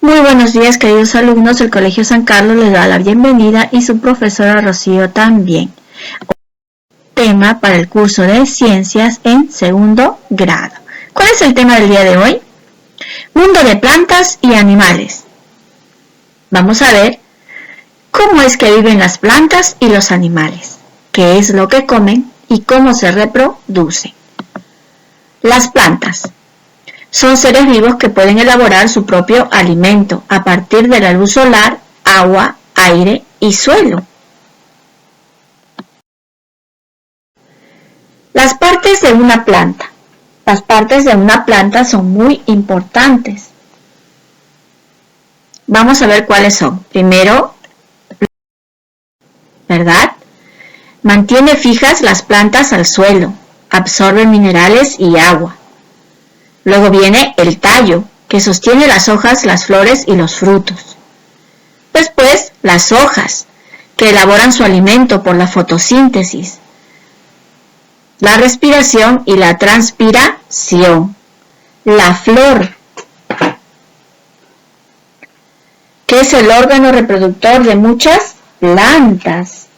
Muy buenos días, queridos alumnos del Colegio San Carlos, les da la bienvenida y su profesora Rocío también. Tema para el curso de Ciencias en segundo grado. ¿Cuál es el tema del día de hoy? Mundo de plantas y animales. Vamos a ver cómo es que viven las plantas y los animales, qué es lo que comen y cómo se reproducen. Las plantas son seres vivos que pueden elaborar su propio alimento a partir de la luz solar, agua, aire y suelo. Las partes de una planta. Las partes de una planta son muy importantes. Vamos a ver cuáles son. Primero, ¿verdad? Mantiene fijas las plantas al suelo, absorbe minerales y agua. Luego viene el tallo, que sostiene las hojas, las flores y los frutos. Después, las hojas, que elaboran su alimento por la fotosíntesis, la respiración y la transpiración. La flor, que es el órgano reproductor de muchas plantas.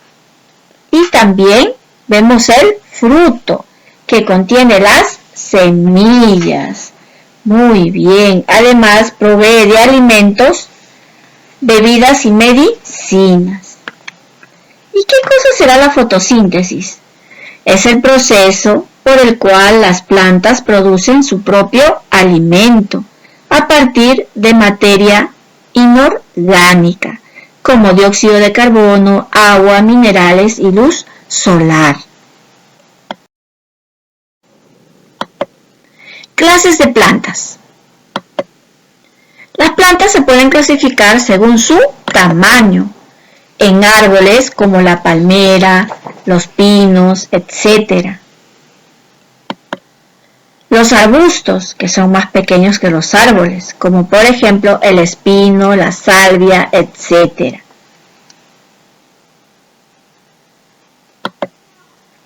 Y también vemos el fruto, que contiene las semillas. Muy bien. Además, provee de alimentos, bebidas y medicinas. ¿Y qué cosa será la fotosíntesis? Es el proceso por el cual las plantas producen su propio alimento a partir de materia inorgánica, como dióxido de carbono, agua, minerales y luz solar. Clases de plantas. Las plantas se pueden clasificar según su tamaño, en árboles como la palmera, los pinos, etc. Los arbustos, que son más pequeños que los árboles, como por ejemplo el espino, la salvia, etc.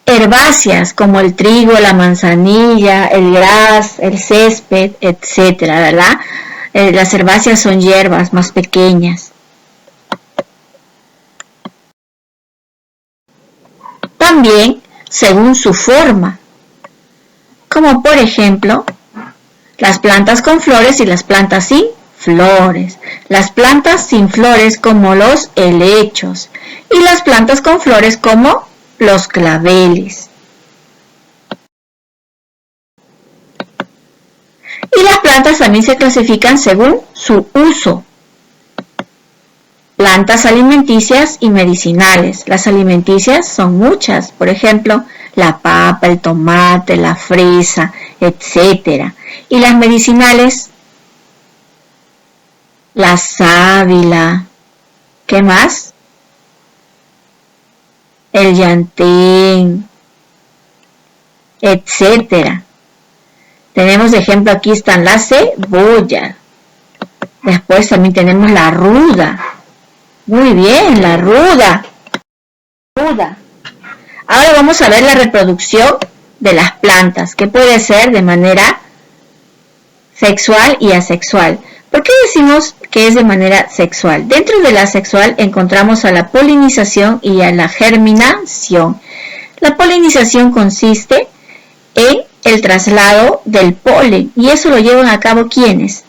Herbáceas como el trigo, la manzanilla, el gras, el césped, etc., ¿verdad? Las herbáceas son hierbas más pequeñas. También según su forma, como por ejemplo las plantas con flores y las plantas sin flores, las plantas sin flores como los helechos y las plantas con flores como los claveles. Y las plantas también se clasifican según su uso. Plantas alimenticias y medicinales. Las alimenticias son muchas, por ejemplo, la papa, el tomate, la fresa, etc. Y las medicinales, la sábila, ¿qué más? El llantén, etc. Tenemos de ejemplo, aquí están las cebollas. Después también tenemos la ruda. Muy bien, la ruda. Ahora vamos a ver la reproducción de las plantas, que puede ser de manera sexual y asexual. ¿Por qué decimos que es de manera sexual? Dentro de la sexual encontramos a la polinización y a la germinación. La polinización consiste en el traslado del polen, y eso lo llevan a cabo ¿quiénes?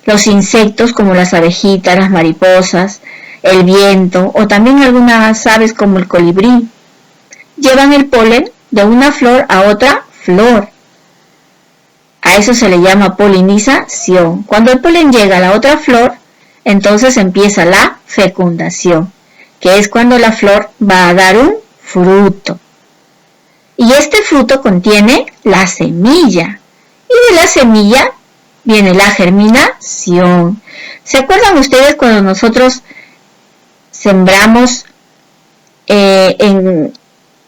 Los insectos como las abejitas, las mariposas, el viento o también algunas aves como el colibrí. Llevan el polen de una flor a otra flor. A eso se le llama polinización. Cuando el polen llega a la otra flor, entonces empieza la fecundación, que es cuando la flor va a dar un fruto. Y este fruto contiene la semilla. Y de la semilla viene la germinación. ¿Se acuerdan ustedes cuando nosotros sembramos en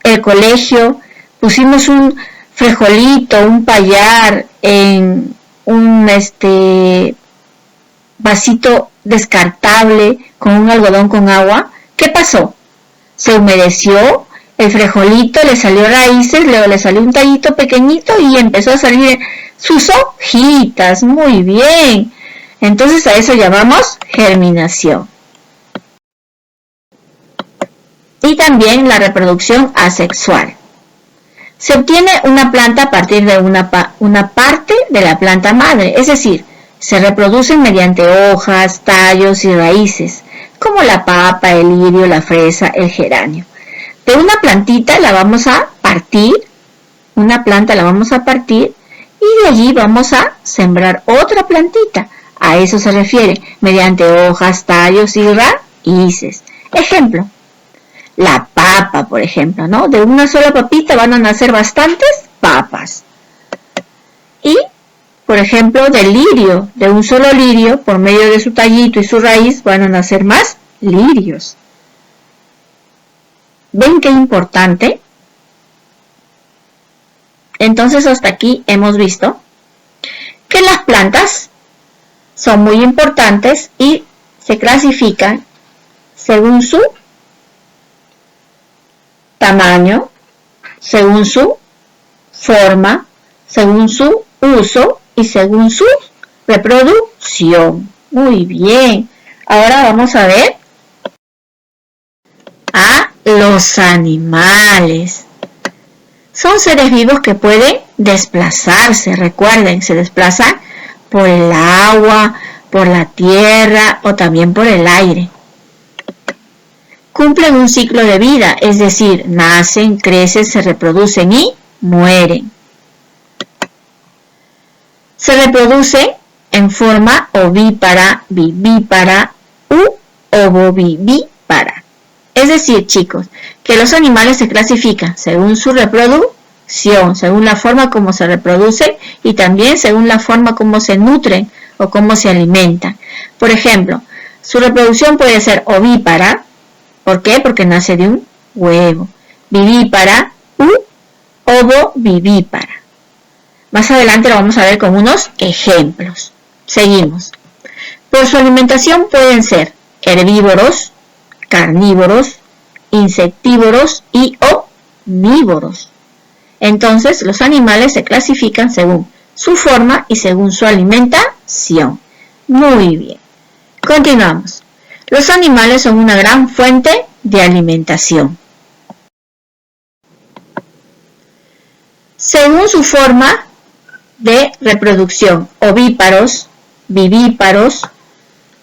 el colegio, pusimos un frijolito, un payar en un vasito descartable con un algodón con agua? ¿Qué pasó? Se humedeció, el frijolito le salió raíces, luego le salió un tallito pequeñito y empezó a salir sus hojitas. Muy bien. Entonces a eso llamamos germinación. Y también la reproducción asexual. Se obtiene una planta a partir de una parte de la planta madre, es decir, se reproducen mediante hojas, tallos y raíces, como la papa, el lirio, la fresa, el geranio. De una plantita la vamos a partir, y de allí vamos a sembrar otra plantita. A eso se refiere, mediante hojas, tallos y raíces. Ejemplo, la papa, por ejemplo, ¿no? De una sola papita van a nacer bastantes papas. Y, por ejemplo, del lirio, de un solo lirio, por medio de su tallito y su raíz, van a nacer más lirios. ¿Ven qué importante? Entonces, hasta aquí hemos visto que las plantas son muy importantes y se clasifican según su tamaño, según su forma, según su uso y según su reproducción. Muy bien. Ahora vamos a ver a los animales. Son seres vivos que pueden desplazarse. Recuerden, se desplazan por el agua, por la tierra o también por el aire. Cumplen un ciclo de vida, es decir, nacen, crecen, se reproducen y mueren. Se reproducen en forma ovípara, vivípara u ovovivípara. Es decir, chicos, que los animales se clasifican según su reproducción, según la forma como se reproducen y también según la forma como se nutren o cómo se alimentan. Por ejemplo, su reproducción puede ser ovípara. ¿Por qué? Porque nace de un huevo. Vivípara u ovovivípara. Más adelante lo vamos a ver con unos ejemplos. Seguimos. Por su alimentación pueden ser herbívoros, carnívoros, insectívoros y omnívoros. Entonces, los animales se clasifican según su forma y según su alimentación. Muy bien. Continuamos. Los animales son una gran fuente de alimentación. Según su forma de reproducción, ovíparos, vivíparos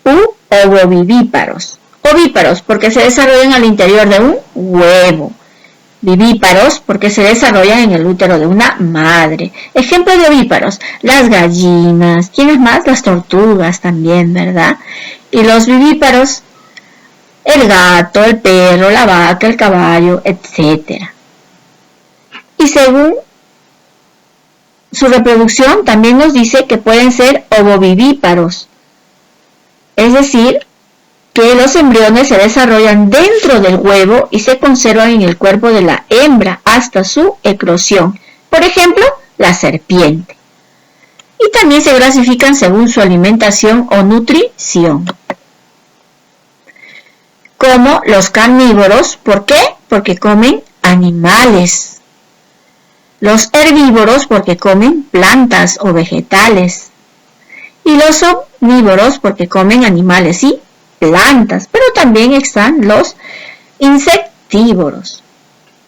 u ovovivíparos. Ovíparos porque se desarrollan al interior de un huevo. Vivíparos porque se desarrollan en el útero de una madre. Ejemplo de ovíparos, las gallinas, ¿quiénes más? Las tortugas también, ¿verdad? Y los vivíparos, el gato, el perro, la vaca, el caballo, etc. Y según su reproducción también nos dice que pueden ser ovovivíparos. Es decir, que los embriones se desarrollan dentro del huevo y se conservan en el cuerpo de la hembra hasta su eclosión. Por ejemplo, la serpiente. Y también se clasifican según su alimentación o nutrición. Como los carnívoros, ¿por qué? Porque comen animales. Los herbívoros porque comen plantas o vegetales. Y los omnívoros porque comen animales y plantas, pero también están los insectívoros.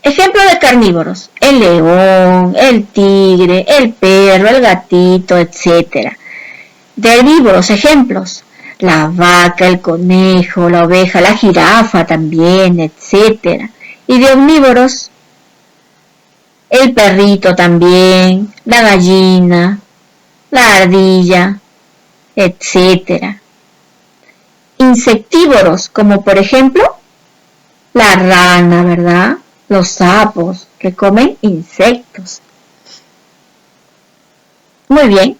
Ejemplo de carnívoros, el león, el tigre, el perro, el gatito, etc. De herbívoros, ejemplos, la vaca, el conejo, la oveja, la jirafa también, etc. Y de omnívoros, el perrito también, la gallina, la ardilla, etc. Insectívoros, como por ejemplo, la rana, ¿verdad? Los sapos, que comen insectos. Muy bien,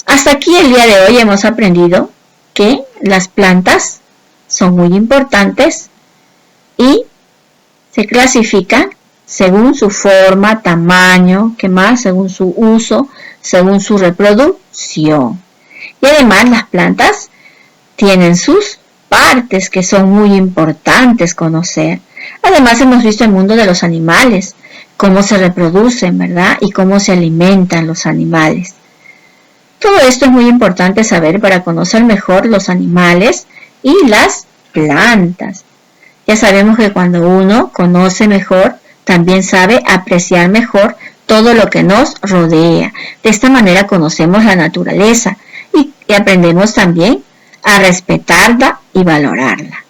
hasta aquí el día de hoy hemos aprendido que las plantas son muy importantes y se clasifican según su forma, tamaño, ¿qué más? Según su uso, según su reproducción. Y además las plantas tienen sus partes que son muy importantes conocer. Además hemos visto el mundo de los animales, cómo se reproducen, ¿verdad? Y cómo se alimentan los animales. Todo esto es muy importante saber para conocer mejor los animales y las plantas. Ya sabemos que cuando uno conoce mejor, también sabe apreciar mejor todo lo que nos rodea. De esta manera conocemos la naturaleza y aprendemos también a respetarla y valorarla.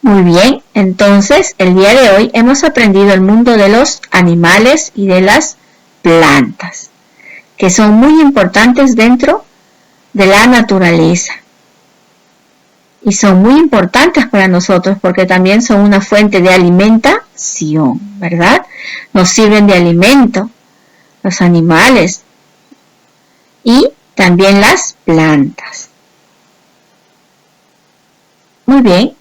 Muy bien, entonces el día de hoy hemos aprendido el mundo de los animales y de las plantas, que son muy importantes dentro de la naturaleza. Y son muy importantes para nosotros porque también son una fuente de alimentación, ¿verdad? Nos sirven de alimento los animales y también las plantas. Muy bien.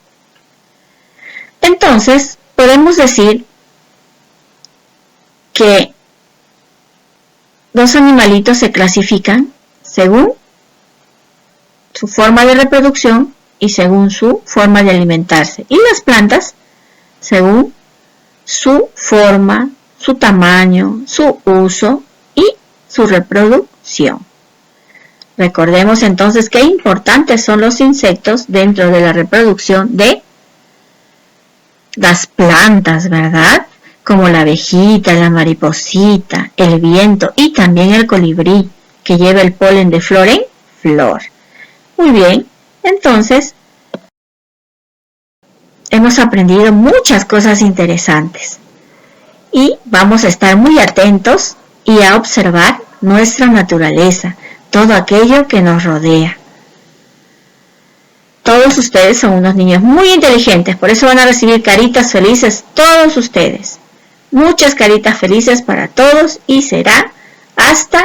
Entonces, podemos decir que los animalitos se clasifican según su forma de reproducción y según su forma de alimentarse. Y las plantas según su forma, su tamaño, su uso y su reproducción. Recordemos entonces qué importantes son los insectos dentro de la reproducción de las plantas, ¿verdad? Como la abejita, la mariposita, el viento y también el colibrí que lleva el polen de flor en flor. Muy bien, entonces hemos aprendido muchas cosas interesantes y vamos a estar muy atentos y a observar nuestra naturaleza, todo aquello que nos rodea. Todos ustedes son unos niños muy inteligentes, por eso van a recibir caritas felices todos ustedes. Muchas caritas felices para todos y será hasta